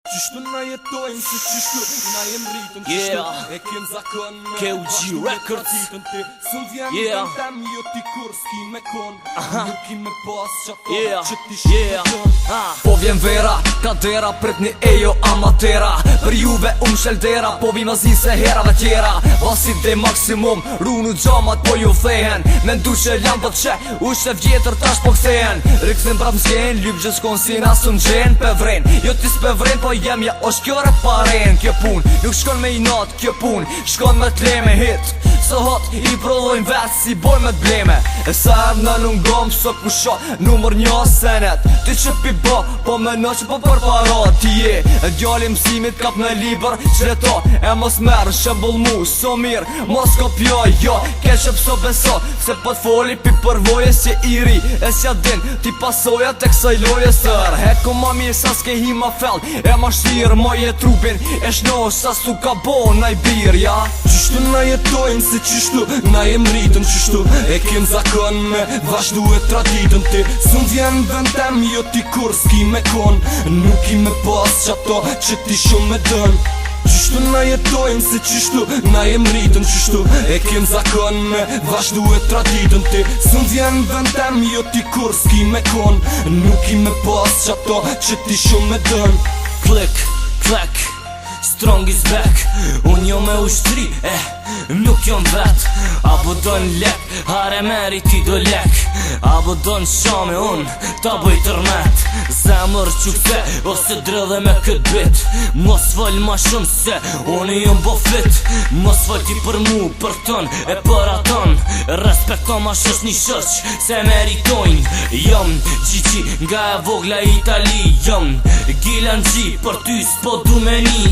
Qishtu na jetojmë se qishtu na jem rritën qishtu E kem zakon me KOG Records Sun vjen vendem jo ti kur s'ki me kon Nuk ki me pas qato që ti shkëton Po vjen vera, kadera, pritni ejo amatera Për juve sheldera, po vi mazi se herave tjera Vasit dhe maksimum, runu gjamat po ju thehen Me ndu që lampët që, ushe vjetër tash po kthehen Rikëthim prap m'sken, lyp gjës kon si nasun gjen Pevren, jo ti s'pevren, po jem ja osh kjo reparen Kjo pun, nuk shkon me i nat, kjo pun, shkon me t'leme hit Së hot, i prodhojnë vetë si boj me t'bleme E sa në nungom, së kusha, numër një senet Ti që pi bo, po me në që po për para Ti je, e djali mësimit kap në liber Qreto, e mos merë, shembol mu, so mirë Mos kopjoj, jo, ke që pëso beso Se po t'foli pi përvoje si iri E s'ja din, ti pasoja të kësaj loje sër Heko ma mirë sa s'ke hi ma fell E ma shtirë, moje trupin E shnosh sa s'u ka bo naj bir, ja Qishtu na jetojmë se qishtu na jem rritën qishtu E kem zakon me vazhdu e traditën ti Sun vjen vendem jo ti kur s'ki me kon Nuk i me pas qato që ti shumë me dën Qishtu na jetojmë se qishtu na jem rritën qishtu E kem zakon me vazhdu e traditën ti Sun vjen vendem jo ti kur s'ki me kon Nuk i me pas qato që ti shumë me dën Klik, klek, strong is back Unë jo me ushtri, nuk jom vet Apo do n'lek, hare meri ti do lek Apo do n'shame unë, ta bëj tërmet Zemër qukse, ose drëdhe me këtë bit Mos fol ma shumë se, unë jom bo fit Mos fol ti për mu, për ton, e për aton Respekto ma shosh një shosh, se meritojnë Jom, Gigi, nga e vogla Itali Jom, Gilan G, për ty s'po du me ni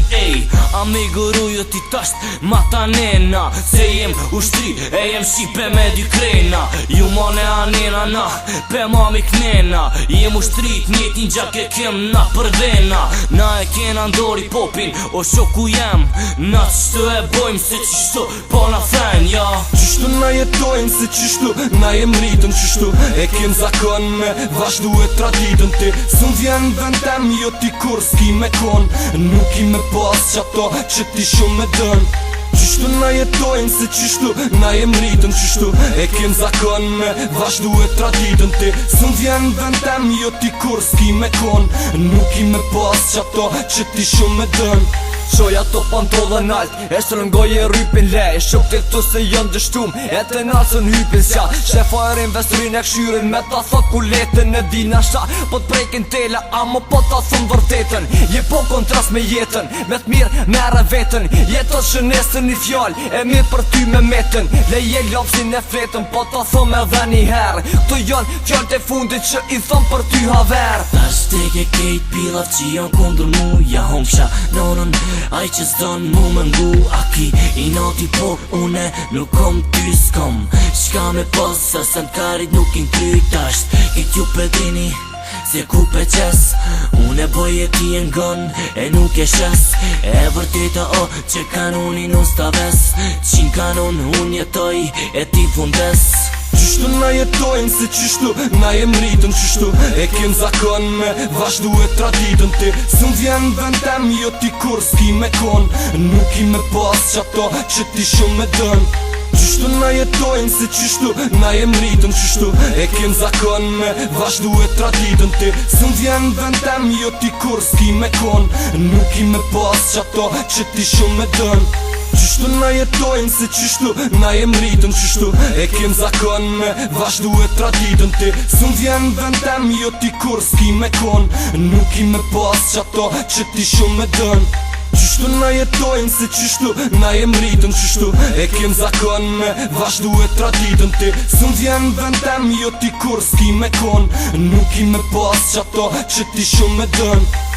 Amigo rujo ti tasht, ma ta nena Se jem ushtri, e jem shipe me dy krena Ju mone anena na, pe mami knena Jem ushtrit, njetin gjak e kem na përdena Na e kena ndori popin, o shoku jem Na qështu e bojmë se qështu, po na fen, ja Qishtu na jetojmë se qishtu na jem rritën qishtu E kem zakon me vazhdu e traditën ti Sun vjen vendem jo ti kur s'ki me kon Nuk i me pas qato që ti shumë me dën Qishtu na jetojmë se qishtu na jem rritën qishtu E kem zakon me vazhdu e traditën ti Sun vjen vendem jo ti kur s'ki me kon Nuk i me pas qato që ti shumë me dën Shoja to pantodhe nalt, e shtrëngoj e rrypin lej Shok të këtu se jënë dështum, e të nalë hypin s'ja Shefa e rinvesturin e kshyrin, me ta thot kuletin E dina sha, po t'prejkin tele, amo po ta thunë vërtetën Je po kontrast me jetën, me t'mirë mere vetën Jetot shënesën një fjall, e mirë për ty me metën Leje lopsin e fletën, po ta thom edhe një herë Këtu janë fjall të fundit që i thom për ty haver Tash teke kejt pilav që janë kundur mu, ja hon kësha nonën Aj që s'don mu më ngu Aki i nati po une nuk kom ty s'kom Shka me pos se se n'karit nuk in ty tasht Kit ju pedrini se ku pe qes Une boj e ti e ngon e nuk e shes E vërteta o që kanonin unë staves Qin kanon unë jetoj e ti fundes Qishtu na jetojmë se qishtu na jem rritën qishtu E kem zakon me vazhdu e traditën ti Sun vjen vendem jo ti kur s'ki me kon Nuk i me pas qato që ti shumë me dën Qishtu na jetojmë se qishtu na jem rritën qishtu E kem zakon me vazhdu e traditën ti Sun vjen vendem jo ti kur s'ki me kon Nuk i me pas qato që ti shumë me dën Qishtu na jetojmë se qishtu na jem rritën qishtu E kem zakon me vazhdu e traditën ti Sun vjen vendem jo ti kur s'ki me kon Nuk i me pas qato që ti shumë me dën Qishtu na jetojmë se qishtu na jem rritën qishtu E kem zakon me vazhdu e traditën ti Sun vjen vendem jo ti kur s'ki me kon Nuk i me pas qato që ti shumë me dën